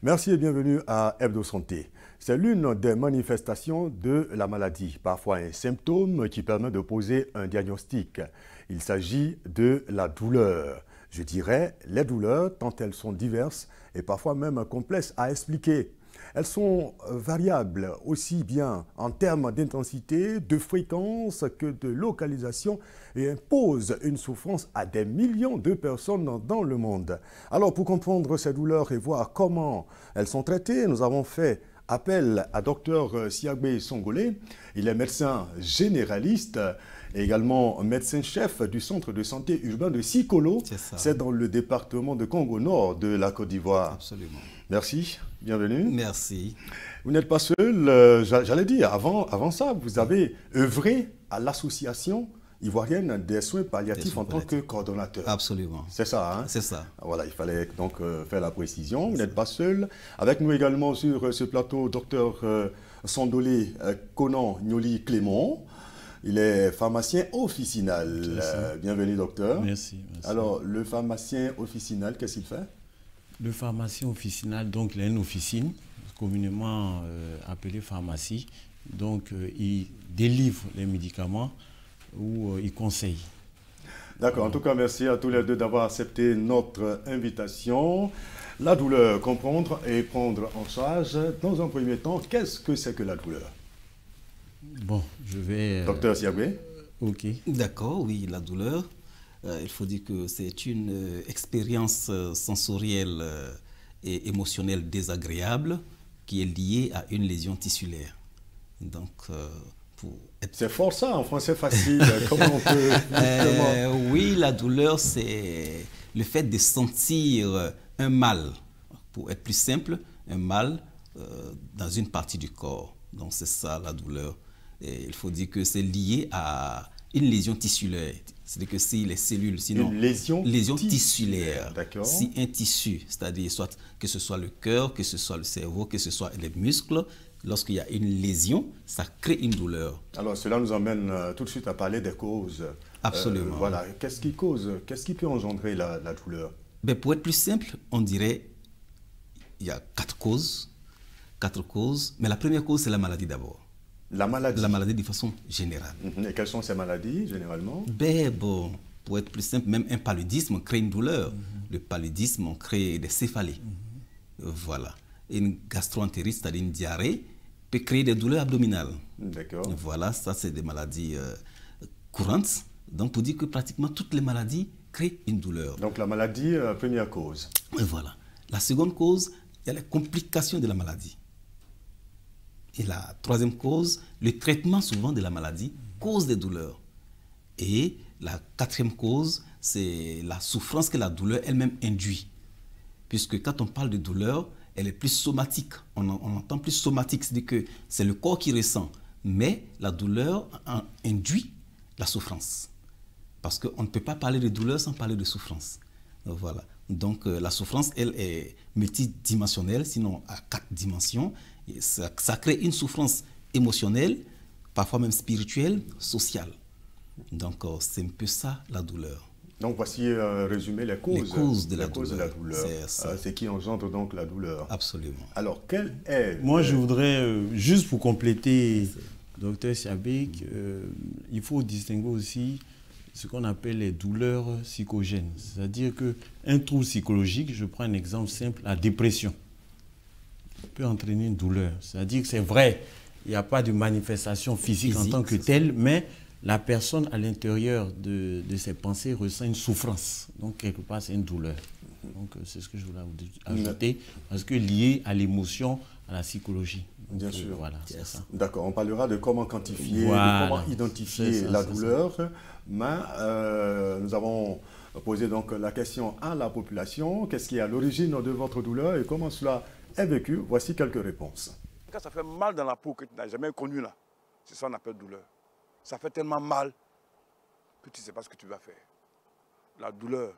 Merci et bienvenue à Hebdo Santé. C'est l'une des manifestations de la maladie, parfois un symptôme qui permet de poser un diagnostic. Il s'agit de la douleur. Je dirais les douleurs tant elles sont diverses et parfois même complexes à expliquer. Elles sont variables aussi bien en termes d'intensité, de fréquence que de localisation et imposent une souffrance à des millions de personnes dans le monde. Alors pour comprendre ces douleurs et voir comment elles sont traitées, nous avons fait appel à Dr Siagbe Songolé. Il est médecin généraliste et également médecin-chef du centre de santé urbain de Sikolo. C'est dans le département de Congo Nord de la Côte d'Ivoire. Absolument. Merci, bienvenue. Merci. Vous n'êtes pas seul, j'allais dire, avant ça, vous avez œuvré à l'association ivoirienne des soins palliatifs en tant que coordonnateur. Absolument. C'est ça, hein? C'est ça. Voilà, il fallait donc faire la précision. Vous n'êtes pas seul. Avec nous également sur ce plateau, docteur Sondolé Conan Nyoli Clément. Il est pharmacien officinal. Bienvenue, docteur. Merci. Alors, le pharmacien officinal, qu'est-ce qu'il fait? Le pharmacien officinal, donc, il a une officine, communément appelée pharmacie. Donc, il délivre les médicaments ou il conseille. D'accord. En tout cas, merci à tous les deux d'avoir accepté notre invitation. La douleur, comprendre et prendre en charge. Dans un premier temps, qu'est-ce que c'est que la douleur? Bon, je vais... Docteur Siagbe. Ok. D'accord, oui, la douleur. Il faut dire que c'est une expérience sensorielle et émotionnelle désagréable qui est liée à une lésion tissulaire. Donc, c'est fort ça, en français facile. Comment on peut... oui, la douleur, c'est le fait de sentir un mal. Pour être plus simple, un mal dans une partie du corps. Donc, c'est ça la douleur. Et il faut dire que c'est lié à une lésion tissulaire. C'est-à-dire que si les cellules, sinon... Une lésion tissulaire. D'accord. Si un tissu, c'est-à-dire soit que ce soit le cœur, que ce soit le cerveau, que ce soit les muscles, lorsqu'il y a une lésion, ça crée une douleur. Alors cela nous emmène tout de suite à parler des causes. Absolument. Voilà. Qu'est-ce qui cause, qu'est-ce qui peut engendrer la douleur? Ben, pour être plus simple, on dirait il y a quatre causes, mais la première cause, c'est la maladie d'abord. La maladie? La maladie de façon générale. Et quelles sont ces maladies, généralement? Ben bon, pour être plus simple, même un paludisme crée une douleur. Le paludisme, on crée des céphalées. Voilà. Une gastroentérite, c'est-à-dire une diarrhée, peut créer des douleurs abdominales. D'accord. Voilà, ça c'est des maladies courantes. Donc pour dire que pratiquement toutes les maladies créent une douleur. Donc la maladie, première cause. Et voilà. La seconde cause, il y a les complications de la maladie. Et la troisième cause, le traitement souvent de la maladie cause des douleurs. Et la quatrième cause, c'est la souffrance que la douleur elle-même induit. Puisque quand on parle de douleur, elle est plus somatique. On entend plus somatique, c'est-à-dire que c'est le corps qui ressent. Mais la douleur induit la souffrance. Parce qu'on ne peut pas parler de douleur sans parler de souffrance. Voilà. Donc la souffrance, elle est multidimensionnelle, sinon à 4 dimensions. Et ça crée une souffrance émotionnelle, parfois même spirituelle, sociale. Donc c'est un peu ça la douleur. Donc voici résumé les causes de la douleur. C'est qui engendre donc la douleur. Absolument. Alors quel est... Moi je voudrais, juste pour compléter, docteur Siagbe, il faut distinguer aussi ce qu'on appelle les douleurs psychogènes. C'est-à-dire qu'un trouble psychologique, je prends un exemple simple, la dépression, peut entraîner une douleur. C'est-à-dire que c'est vrai, il n'y a pas de manifestation physique en tant que telle, mais la personne à l'intérieur de ses pensées ressent une souffrance. Donc quelque part, c'est une douleur. Donc c'est ce que je voulais ajouter, parce que lié à l'émotion, à la psychologie. Donc, bien sûr. Voilà, c'est ça. D'accord, on parlera de comment quantifier, voilà, de comment identifier la douleur. Mais nous avons posé donc la question à la population. Qu'est-ce qui est à l'origine de votre douleur et comment cela est vécu? Voici quelques réponses. Quand ça fait mal dans la peau que tu n'as jamais connu là, c'est ça qu'on appelle douleur. Ça fait tellement mal que tu ne sais pas ce que tu vas faire. La douleur,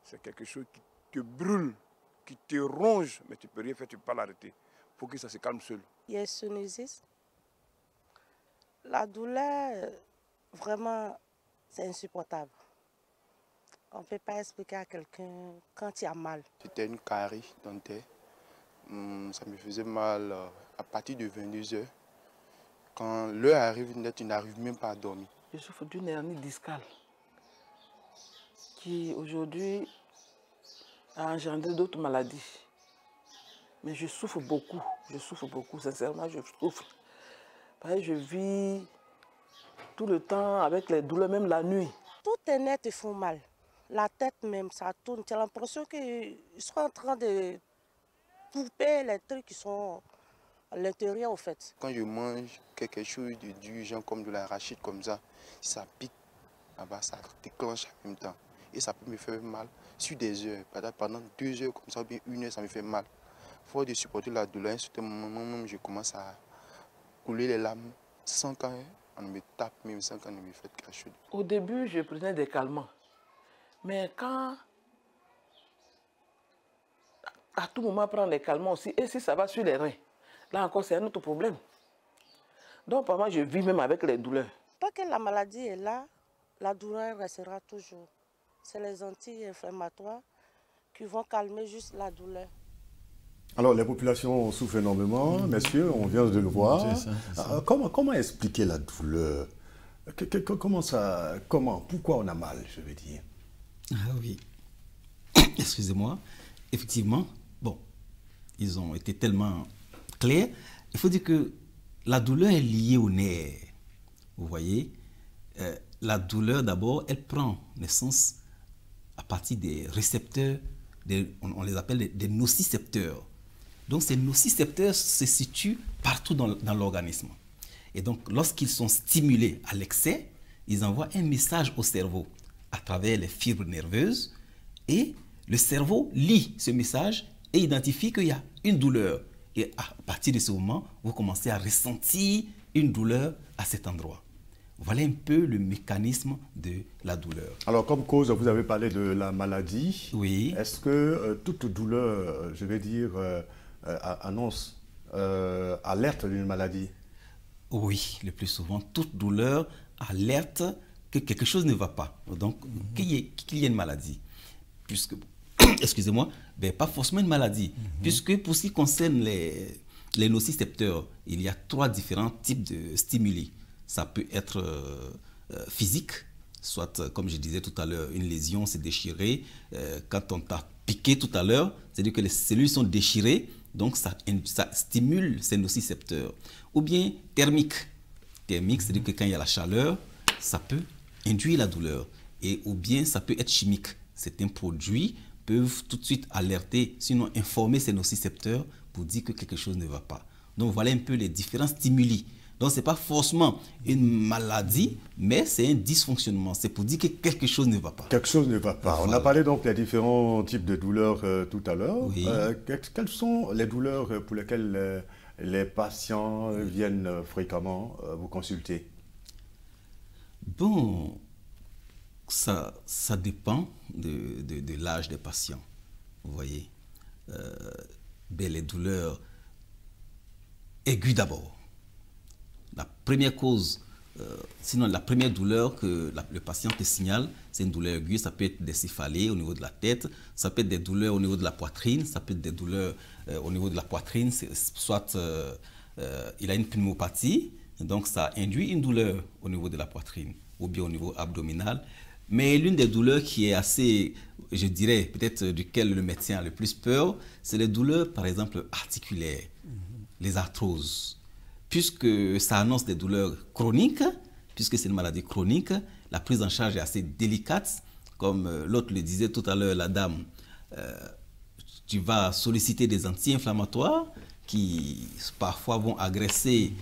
c'est quelque chose qui te brûle, qui te ronge, mais tu ne peux rien faire, tu ne peux pas l'arrêter. Il faut que ça se calme seul. Yes, la douleur, vraiment, c'est insupportable. On ne peut pas expliquer à quelqu'un quand il y a mal. C'était une carie dentaire. Ça me faisait mal à partir de 22 heures. Quand l'heure arrive net, tu n'arrives même pas à dormir. Je souffre d'une hernie discale qui aujourd'hui a engendré d'autres maladies. Mais je souffre beaucoup, sincèrement je souffre. Parce que je vis tout le temps avec les douleurs, même la nuit. Tout est net, ils font mal. La tête même, ça tourne. Tu as l'impression qu'ils sont en train de couper les trucs qui sont à l'intérieur, au fait. Quand je mange quelque chose de dur, genre comme de l'arachide comme ça pique, ça déclenche en même temps. Et ça peut me faire mal sur des heures. Pendant 2 heures comme ça, ou bien 1 heure, ça me fait mal. Faut de supporter la douleur. À un certain moment même, je commence à couler les larmes sans qu'on me tape, même sans qu'on me fasse quelque chose. Au début, je prenais des calmants. Mais quand, à tout moment, prendre des calmants aussi, et si ça va sur les reins, là encore, c'est un autre problème. Donc, pour moi, je vis même avec les douleurs. Tant que la maladie est là, la douleur restera toujours. C'est les anti-inflammatoires qui vont calmer juste la douleur. Alors, les populations souffrent énormément, messieurs, on vient de le voir. C'est ça. Comment expliquer la douleur? Pourquoi on a mal, je veux dire? Ah oui. Excusez-moi. Effectivement, bon, ils ont été tellement clairs. Il faut dire que la douleur est liée au nerf. Vous voyez, la douleur, d'abord, elle prend naissance à partir des récepteurs, on les appelle des nocicepteurs. Donc, ces nocicepteurs se situent partout dans l'organisme. Et donc, lorsqu'ils sont stimulés à l'excès, ils envoient un message au cerveau à travers les fibres nerveuses et le cerveau lit ce message et identifie qu'il y a une douleur. Et à partir de ce moment, vous commencez à ressentir une douleur à cet endroit. Voilà un peu le mécanisme de la douleur. Alors, comme cause, vous avez parlé de la maladie. Oui. Est-ce que toute douleur, je vais dire, annonce, alerte d'une maladie? Oui, le plus souvent, toute douleur alerte que quelque chose ne va pas. Donc, qu'il y ait une maladie. Puisque, excusez-moi, pas forcément une maladie. Puisque pour ce qui concerne les nocicepteurs, il y a 3 différents types de stimuli. Ça peut être physique, soit, comme je disais tout à l'heure, une lésion s'est déchirée. Quand on t'a piqué tout à l'heure, c'est-à-dire que les cellules sont déchirées, donc ça stimule ces nocicepteurs. Ou bien thermique. Thermique, c'est-à-dire que quand il y a la chaleur, ça peut induire la douleur. Ou bien ça peut être chimique. Certains produits peuvent tout de suite alerter, sinon informer ces nocicepteurs pour dire que quelque chose ne va pas. Donc voilà un peu les différents stimuli. Donc ce n'est pas forcément une maladie, mais c'est un dysfonctionnement. C'est pour dire que quelque chose ne va pas. Quelque chose ne va pas. Voilà. On a parlé donc des différents types de douleurs tout à l'heure. Oui. Quelles sont les douleurs pour lesquelles les patients viennent fréquemment vous consulter? Bon, ça dépend de l'âge des patients. Vous voyez, les douleurs aiguës d'abord. La première cause, sinon la première douleur que le patient te signale, c'est une douleur aiguë. Ça peut être des céphalées au niveau de la tête, ça peut être des douleurs au niveau de la poitrine, ça peut être des douleurs au niveau de la poitrine, soit il a une pneumopathie, donc ça induit une douleur au niveau de la poitrine ou bien au niveau abdominal. Mais l'une des douleurs qui est assez, je dirais, peut-être duquel le médecin a le plus peur, c'est les douleurs, par exemple, articulaires, les arthroses. Puisque ça annonce des douleurs chroniques, puisque c'est une maladie chronique, la prise en charge est assez délicate. Comme l'autre le disait tout à l'heure, la dame, tu vas solliciter des anti-inflammatoires qui parfois vont agresser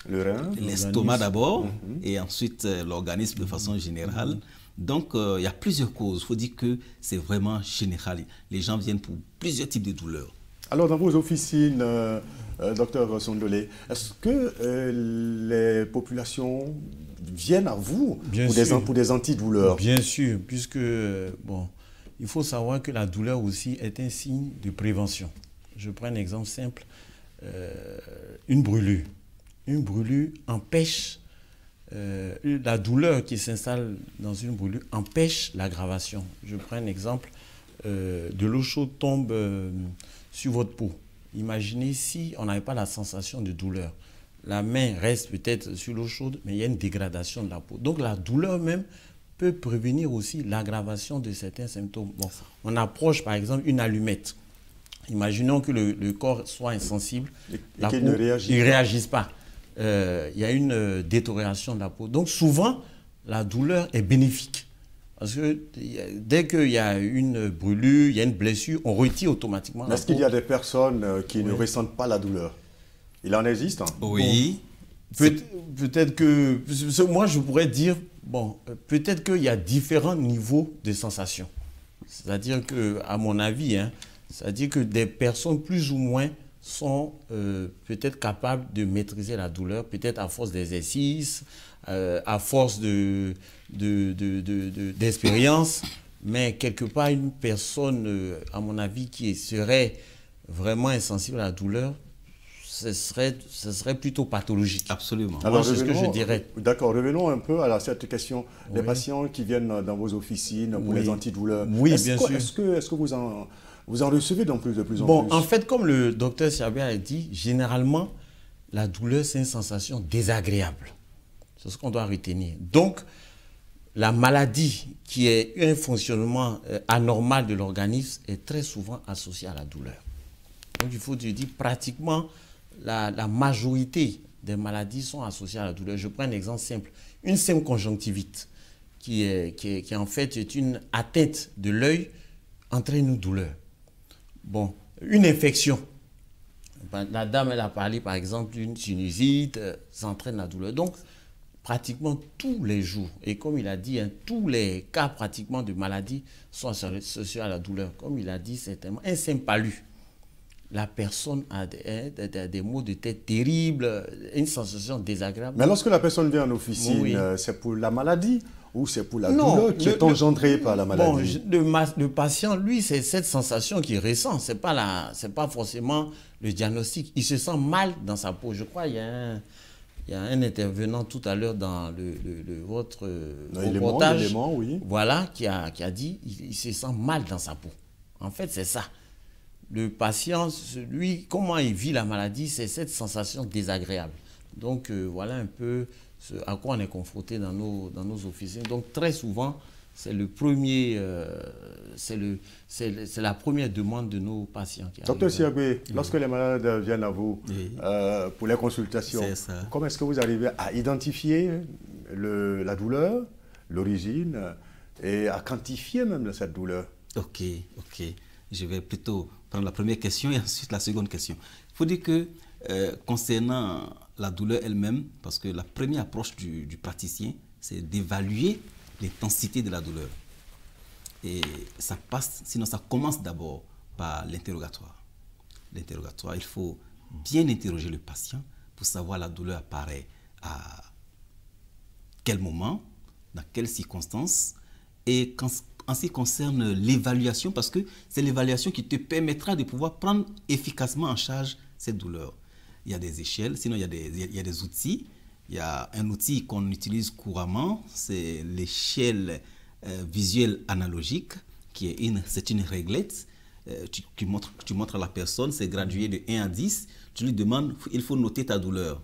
l'estomac d'abord et ensuite l'organisme de façon générale. Donc, il y a plusieurs causes. Il faut dire que c'est vraiment général. Les gens viennent pour plusieurs types de douleurs. Alors, dans vos officines, docteur Sondolé, est-ce que les populations viennent à vous pour des antidouleurs? Bien sûr, puisque, bon, il faut savoir que la douleur aussi est un signe de prévention. Je prends un exemple simple, une brûlure. Une brûlure empêche la douleur qui s'installe dans une brûlure empêche l'aggravation. Je prends un exemple. De l'eau chaude tombe sur votre peau. Imaginez si on n'avait pas la sensation de douleur. La main reste peut-être sur l'eau chaude, mais il y a une dégradation de la peau. Donc la douleur même peut prévenir aussi l'aggravation de certains symptômes. Bon, on approche par exemple une allumette. Imaginons que le corps soit insensible, la peau ne réagisse pas. Il y a une détérioration de la peau. Donc souvent, la douleur est bénéfique. Parce que dès qu'il y a une brûlure, il y a une blessure, on retire automatiquement la peau. Est-ce qu'il y a des personnes qui ne ressentent pas la douleur? Il en existe, hein? Oui. Bon, peut-être que... Moi, je pourrais dire, bon, peut-être qu'il y a différents niveaux de sensations. C'est-à-dire que, à mon avis, hein, c'est-à-dire que des personnes plus ou moins sont peut-être capables de maîtriser la douleur, peut-être à force d'exercice, à force d'expérience, mais quelque part, une personne, à mon avis, qui serait vraiment insensible à la douleur, ce serait plutôt pathologique. Absolument. Alors, c'est ce que je dirais. D'accord, revenons un peu à cette question. Oui. Les patients qui viennent dans vos officines pour Oui. les antidouleurs, Oui, bien sûr. Est-ce que vous en recevez de plus en plus? Bon, en fait, comme le docteur Siabé a dit, généralement, la douleur, c'est une sensation désagréable. C'est ce qu'on doit retenir. Donc, la maladie qui est un fonctionnement anormal de l'organisme est très souvent associée à la douleur. Donc, il faut dire pratiquement la majorité des maladies sont associées à la douleur. Je prends un exemple simple. Une simple conjonctivite qui en fait est une atteinte de l'œil entraîne une douleur. Bon, une infection. La dame, elle a parlé par exemple d'une sinusite, ça entraîne la douleur. Donc, pratiquement tous les jours, et comme il a dit, hein, tous les cas pratiquement de maladies sont associés à la douleur. Comme il a dit, certainement, un simple palu. La personne a des maux de tête terribles, une sensation désagréable. Mais lorsque la personne vient en officine, oui, c'est pour la maladie ou c'est pour la douleur qui est engendrée par la maladie? Bon, le patient, lui, c'est cette sensation qu'il ressent. C'est pas forcément le diagnostic. Il se sent mal dans sa peau. Je crois qu'il y a un intervenant tout à l'heure dans votre reportage, oui. Voilà, qui a dit qu'il se sent mal dans sa peau. En fait, c'est ça. Le patient, lui, comment il vit la maladie, c'est cette sensation désagréable. Donc, voilà un peu à quoi on est confronté dans nos officines. Donc, très souvent, c'est la première demande de nos patients. Docteur Siabé, lorsque les malades viennent à vous pour les consultations, comment est-ce que vous arrivez à identifier la douleur, l'origine, et à quantifier même cette douleur? Ok. Je vais plutôt prendre la première question et ensuite la seconde question. Il faut dire que concernant la douleur elle-même, parce que la première approche du praticien, c'est d'évaluer l'intensité de la douleur. Et ça commence d'abord par l'interrogatoire. L'interrogatoire, il faut bien interroger le patient pour savoir la douleur apparaît à quel moment, dans quelles circonstances, et en ce qui concerne l'évaluation, parce que c'est l'évaluation qui te permettra de pouvoir prendre efficacement en charge cette douleur. Il y a des échelles, sinon il y a des outils. Il y a un outil qu'on utilise couramment, c'est l'échelle visuelle analogique, c'est une réglette. Tu montres à la personne, c'est gradué de 1 à 10. Tu lui demandes, il faut noter ta douleur.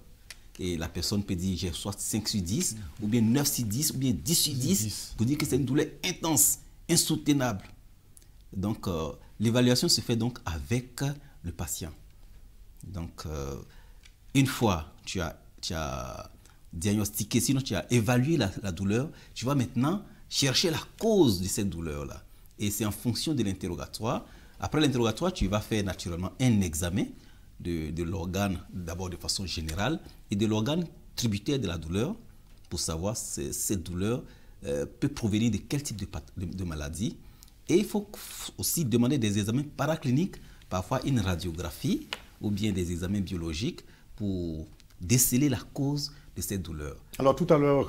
Et la personne peut dire, j'ai soit 5 sur 10, ou bien 9 sur 10, ou bien 10 sur 10, pour dire que c'est une douleur intense, insoutenable. Donc, l'évaluation se fait donc avec le patient. Donc, une fois tu as diagnostiqué, sinon tu as évalué la douleur, tu vas maintenant chercher la cause de cette douleur-là. Et c'est en fonction de l'interrogatoire. Après l'interrogatoire, tu vas faire naturellement un examen de l'organe, d'abord de façon générale, et de l'organe tributaire de la douleur, pour savoir si cette douleur peut provenir de quel type de maladie. Et il faut aussi demander des examens paracliniques, parfois une radiographie, ou bien des examens biologiques, pour déceler la cause de cette douleur. Alors tout à l'heure,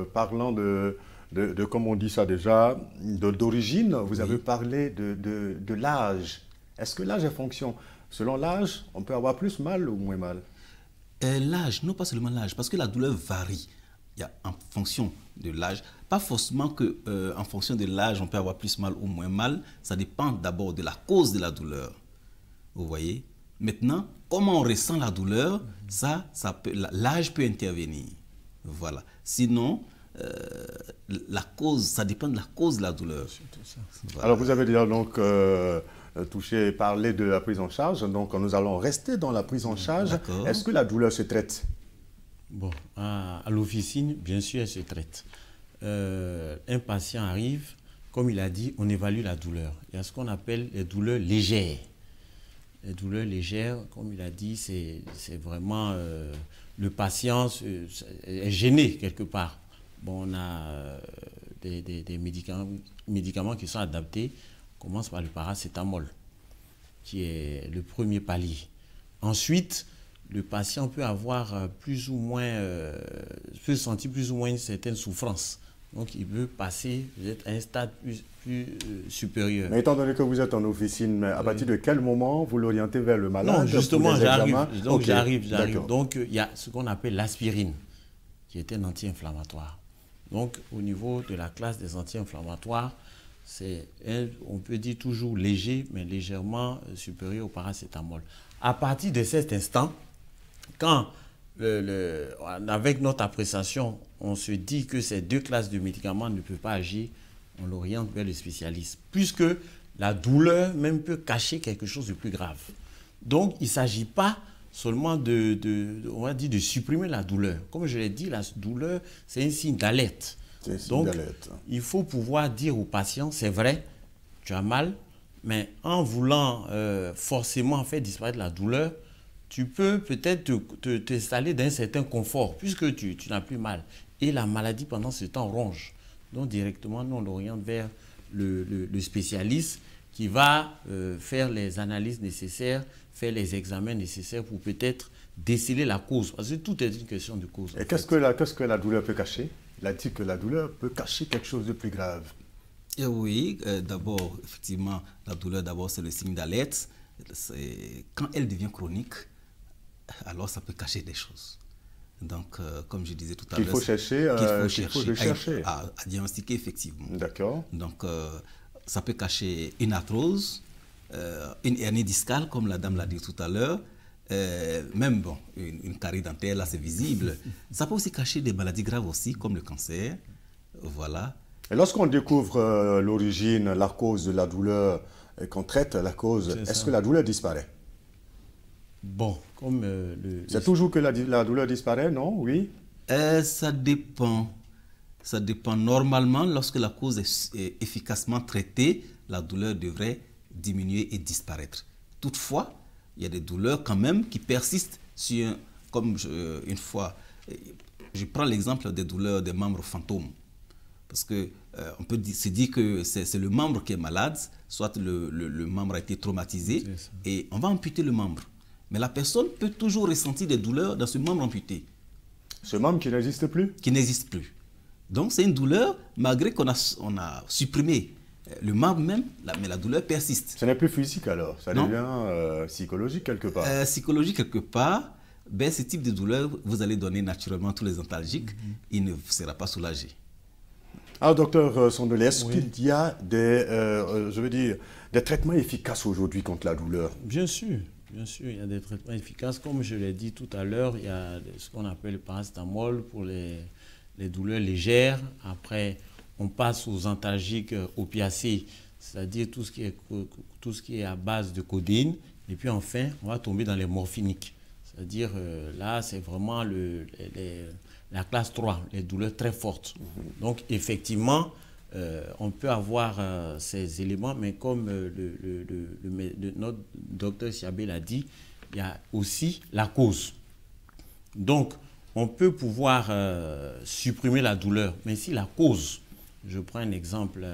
parlant de comme on dit ça déjà, d'origine, vous avez parlé de l'âge. Est-ce que l'âge est fonction? Selon l'âge, on peut avoir plus mal ou moins mal? L'âge, non pas seulement l'âge, parce que la douleur varie Il y a en fonction de l'âge. Pas forcément qu'en fonction de l'âge, on peut avoir plus mal ou moins mal. Ça dépend d'abord de la cause de la douleur. Vous voyez? Maintenant, comment on ressent la douleur, l'âge peut intervenir. Voilà. Sinon, la cause, ça dépend de la cause de la douleur. Voilà. Alors, vous avez déjà donc parlé de la prise en charge. Donc, nous allons rester dans la prise en charge. Est-ce que la douleur se traite? Bon, à l'officine, bien sûr, elle se traite. Un patient arrive, comme il a dit, on évalue la douleur. Il y a ce qu'on appelle les douleurs légères. Les douleurs légères, comme il a dit, c'est vraiment le patient est gêné quelque part. Bon, on a des médicaments qui sont adaptés. On commence par le paracétamol, qui est le premier palier. Ensuite, le patient peut avoir plus ou moins, peut sentir plus ou moins une certaine souffrance. Donc, il veut passer à un stade plus supérieur. Mais étant donné que vous êtes en officine, à partir de quel moment vous l'orientez vers le malade? Non, justement, j'arrive. Donc, okay. j'arrive. Donc, il y a ce qu'on appelle l'aspirine, qui est un anti-inflammatoire. Donc, au niveau de la classe des anti-inflammatoires, on peut dire toujours léger, mais légèrement supérieur au paracétamol. À partir de cet instant, quand avec notre appréciation, on se dit que ces deux classes de médicaments ne peuvent pas agir, on l'oriente vers le spécialiste, puisque la douleur même peut cacher quelque chose de plus grave. Donc, il ne s'agit pas seulement on va dire de supprimer la douleur. Comme je l'ai dit, la douleur, c'est un signe d'alerte. Donc, il faut pouvoir dire au patient, c'est vrai, tu as mal, mais en voulant forcément faire disparaître la douleur, tu peux peut-être t'installer dans un certain confort, puisque tu n'as plus mal. Et la maladie, pendant ce temps, ronge. Donc, directement, nous, on l'oriente vers le spécialiste qui va faire les analyses nécessaires, faire les examens nécessaires pour peut-être déceler la cause. Parce que tout est une question de cause. Et qu'est-ce que la douleur peut cacher? Il a dit que la douleur peut cacher quelque chose de plus grave. Et oui, d'abord, effectivement, la douleur, d'abord, c'est le signe d'alerte. Quand elle devient chronique, alors ça peut cacher des choses. Donc, comme je disais tout à l'heure, qu'il faut chercher à diagnostiquer, effectivement. D'accord. Donc, ça peut cacher une arthrose, une hernie discale, comme la dame l'a dit tout à l'heure, même bon, une carie dentaire, là, c'est visible. Ça peut aussi cacher des maladies graves aussi, comme le cancer. Voilà. Et lorsqu'on découvre l'origine, la cause de la douleur, et qu'on traite la cause, est-ce que la douleur disparaît? Bon, comme c'est toujours que la douleur disparaît, non? Oui. Ça dépend. Ça dépend. Normalement, lorsque la cause est efficacement traitée, la douleur devrait diminuer et disparaître. Toutefois, il y a des douleurs quand même qui persistent comme une fois. Je prends l'exemple des douleurs des membres fantômes. Parce que on peut se dire que c'est le membre qui est malade, soit le membre a été traumatisé, et on va amputer le membre. Mais la personne peut toujours ressentir des douleurs dans ce membre amputé. Ce membre qui n'existe plus? Qui n'existe plus. Donc c'est une douleur, malgré qu'on a supprimé le membre même, mais la douleur persiste. Ce n'est plus physique alors, ça devient psychologique quelque part. Psychologique quelque part, ben, ce type de douleur, vous allez donner naturellement tous les antalgiques, il ne sera pas soulagé. Alors, docteur Sondolé, est-ce qu'il y a des traitements efficaces aujourd'hui contre la douleur? Bien sûr, il y a des traitements efficaces. Comme je l'ai dit tout à l'heure, il y a ce qu'on appelle le paracétamol pour les douleurs légères. Après, on passe aux antalgiques opiacés, c'est-à-dire tout ce qui est à base de codéine. Et puis enfin, on va tomber dans les morphiniques. C'est-à-dire, là, c'est vraiment la classe 3, les douleurs très fortes. Donc, effectivement, on peut avoir ces éléments, mais comme notre docteur Siabé l'a dit, il y a aussi la cause. Donc, on peut pouvoir supprimer la douleur, mais si la cause, je prends un exemple,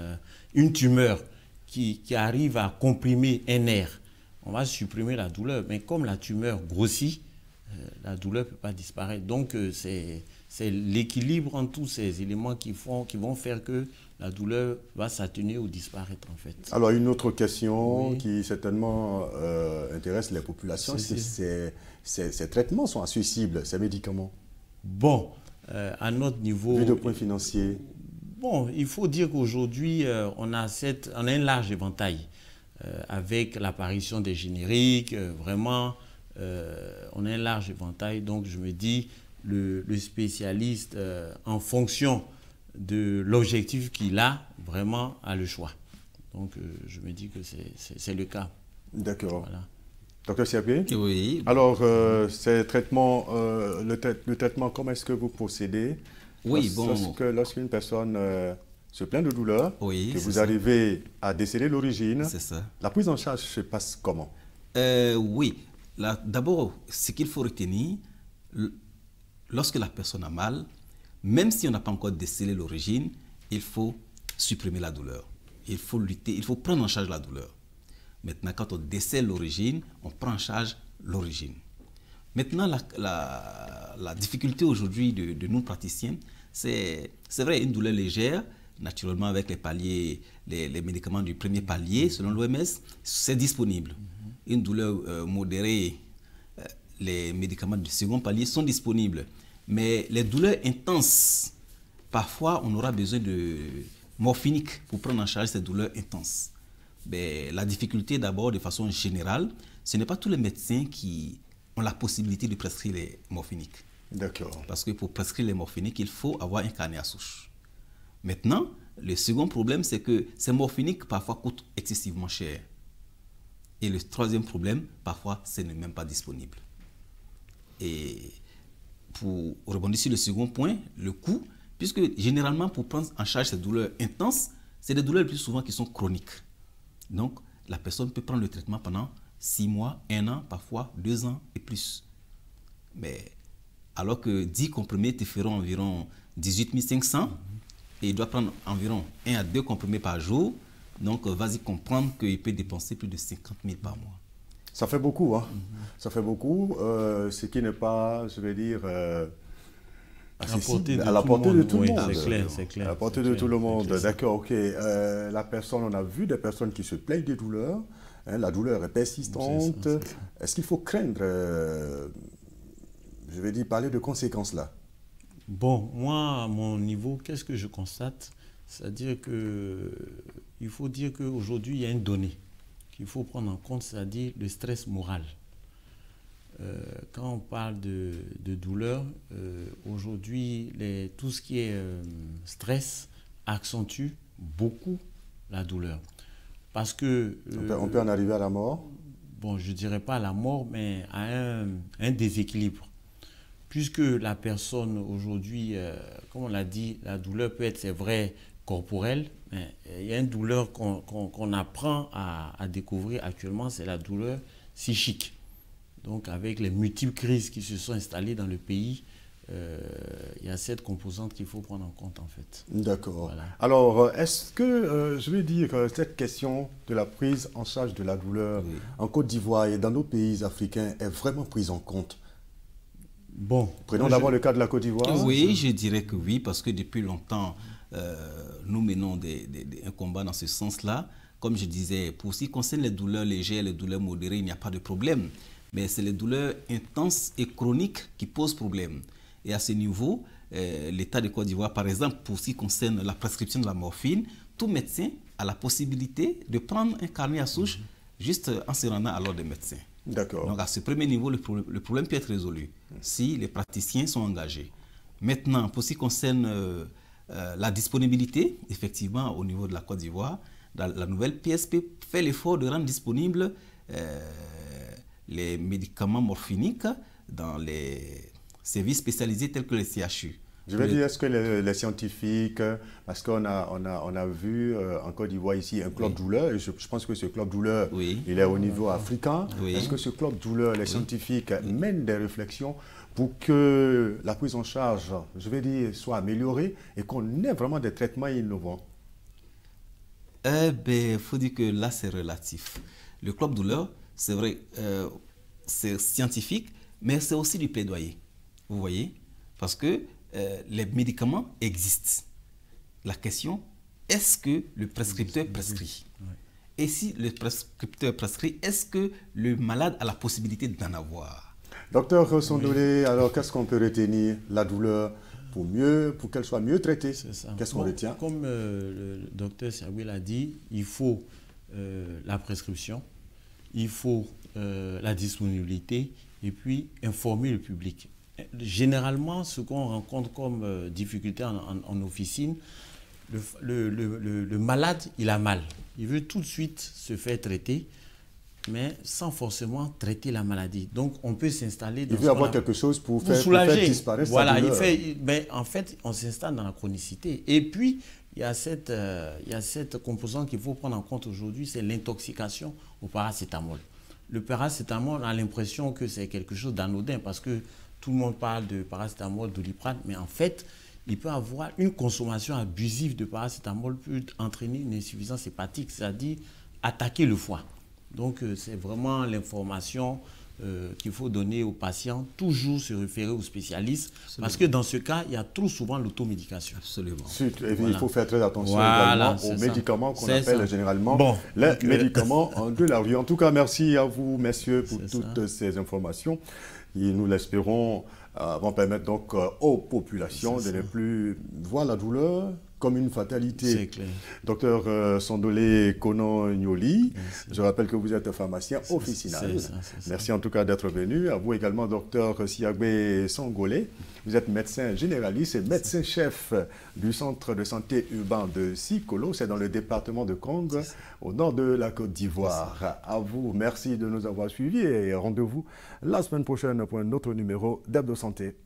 une tumeur qui arrive à comprimer un nerf, on va supprimer la douleur, mais comme la tumeur grossit, la douleur ne peut pas disparaître. Donc, c'est l'équilibre entre tous ces éléments qui vont faire que la douleur va s'atténuer ou disparaître, en fait. Alors, une autre question qui certainement intéresse les populations, c'est si ces traitements sont accessibles, ces médicaments. Bon, à notre niveau... Vu de point financier. Bon, il faut dire qu'aujourd'hui, on a un large éventail avec l'apparition des génériques. Vraiment, on a un large éventail. Donc, je me dis, le spécialiste, en fonction de l'objectif qu'il a, vraiment a le choix. Donc, je me dis que c'est le cas. D'accord. Voilà. Docteur Siabé? Oui. Alors, ces traitements, le traitement, comment est-ce que vous procédez? Oui, lorsqu'une personne se plaint de douleur, oui, que vous arrivez à déceler l'origine, c'est ça. La prise en charge se passe comment? Oui. D'abord, ce qu'il faut retenir, lorsque la personne a mal, même si on n'a pas encore décelé l'origine, il faut supprimer la douleur. Il faut lutter, il faut prendre en charge la douleur. Maintenant, quand on décèle l'origine, on prend en charge l'origine. Maintenant, la difficulté aujourd'hui de nous praticiens, c'est vrai, une douleur légère, naturellement avec les paliers, les médicaments du premier palier, selon l'OMS, c'est disponible. Une douleur modérée, les médicaments du second palier sont disponibles. Mais les douleurs intenses, parfois on aura besoin de morphinique pour prendre en charge ces douleurs intenses. Mais la difficulté d'abord, de façon générale, ce n'est pas tous les médecins qui ont la possibilité de prescrire les morphiniques. D'accord. Parce que pour prescrire les morphiniques, il faut avoir un carnet à souche. Maintenant, le second problème, c'est que ces morphiniques parfois coûtent excessivement cher. Et le troisième problème, parfois, ce n'est même pas disponible. Et pour rebondir sur le second point, le coût, puisque généralement, pour prendre en charge ces douleurs intenses, c'est des douleurs le plus souvent qui sont chroniques. Donc, la personne peut prendre le traitement pendant 6 mois, 1 an, parfois 2 ans et plus. Mais alors que 10 comprimés te feront environ 18 500 et il doit prendre environ 1 à 2 comprimés par jour, donc vas-y comprendre qu'il peut dépenser plus de 50 000 par mois. Ça fait beaucoup, hein. Ça fait beaucoup, ce qui n'est pas, je vais dire, accessible à la portée de tout le monde. C'est clair. À la portée de tout le monde, d'accord, ok. La personne, on a vu des personnes qui se plaignent des douleurs, hein, la douleur est persistante. Est-ce qu'il faut craindre, je vais dire, parler de conséquences là? Bon, moi, à mon niveau, qu'est-ce que je constate? C'est-à-dire qu'il faut dire qu'aujourd'hui, il y a une donnée qu'il faut prendre en compte, c'est-à-dire le stress moral. Quand on parle de douleur, aujourd'hui, tout ce qui est stress accentue beaucoup la douleur. Parce que... on peut en arriver à la mort? Bon, je ne dirais pas à la mort, mais à un déséquilibre. Puisque la personne aujourd'hui, comme on l'a dit, la douleur peut être, c'est vrai, corporelle, mais il y a une douleur qu'on apprend à découvrir actuellement, c'est la douleur psychique. Donc avec les multiples crises qui se sont installées dans le pays, il y a cette composante qu'il faut prendre en compte en fait. D'accord. Voilà. Alors, est-ce que, je veux dire, cette question de la prise en charge de la douleur en Côte d'Ivoire et dans nos pays africains est vraiment prise en compte? Bon. Prenons d'abord le cas de la Côte d'Ivoire. Oui, je dirais que oui, parce que depuis longtemps, nous menons un combat dans ce sens-là. Comme je disais, pour ce qui concerne les douleurs légères, les douleurs modérées, il n'y a pas de problème. Mais c'est les douleurs intenses et chroniques qui posent problème. Et à ce niveau, l'État de Côte d'Ivoire, par exemple, pour ce qui concerne la prescription de la morphine, tout médecin a la possibilité de prendre un carnet à souche juste en se rendant à l'ordre des médecins. D'accord. Donc à ce premier niveau, le problème peut être résolu si les praticiens sont engagés. Maintenant, pour ce qui concerne la disponibilité, effectivement, au niveau de la Côte d'Ivoire, la nouvelle PSP fait l'effort de rendre disponibles les médicaments morphiniques dans les services spécialisés tels que les CHU. Je vais dire, est-ce que les scientifiques, parce qu'on a vu en Côte d'Ivoire ici un club douleur, et je pense que ce club douleur, il est au niveau africain. Est-ce que ce club douleur, les scientifiques mènent des réflexions pour que la prise en charge, je vais dire, soit améliorée et qu'on ait vraiment des traitements innovants? Eh bien, il faut dire que là, c'est relatif. Le club douleur, c'est vrai, c'est scientifique, mais c'est aussi du plaidoyer. Vous voyez? Parce que les médicaments existent. La question, est-ce que le prescripteur prescrit? Et si le prescripteur prescrit, est-ce que le malade a la possibilité d'en avoir? Docteur Sondolé, alors qu'est-ce qu'on peut retenir? La douleur, pour qu'elle soit mieux traitée. C'est ça. Qu'est-ce qu'on retient? Comme le docteur Siagoué l'a dit, il faut la prescription, il faut la disponibilité et puis informer le public. Généralement, ce qu'on rencontre comme difficulté en officine, le malade, il a mal. Il veut tout de suite se faire traiter, mais sans forcément traiter la maladie. Donc, on peut s'installer dans... Il veut avoir quelque chose pour faire disparaître voilà, sa douleur. En fait, on s'installe dans la chronicité. Et puis, il y a cette composante qu'il faut prendre en compte aujourd'hui, c'est l'intoxication au paracétamol. Le paracétamol, on a l'impression que c'est quelque chose d'anodin parce que tout le monde parle de paracétamol, Doliprane, mais en fait, il peut avoir une consommation abusive de paracétamol peut entraîner une insuffisance hépatique, c'est-à-dire attaquer le foie. Donc, c'est vraiment l'information qu'il faut donner aux patients, toujours se référer aux spécialistes, parce que dans ce cas, il y a trop souvent l'automédication. Absolument. Il faut faire très attention également aux médicaments qu'on appelle généralement les médicaments de la rue. En tout cas, merci à vous, messieurs, pour toutes ces informations. Et nous l'espérons vont permettre donc aux populations de ne plus voir la douleur comme une fatalité. C'est clair. Docteur Sondolé Kono-Nyoli, je rappelle que vous êtes pharmacien officinal. Merci en tout cas d'être venu. À vous également, docteur Siagoué Sangolé. Vous êtes médecin généraliste et médecin-chef du centre de santé urbain de Sikolo. C'est dans le département de Kong, au nord de la Côte d'Ivoire. À vous, merci de nous avoir suivis et rendez-vous la semaine prochaine pour un autre numéro d'Hebdo Santé.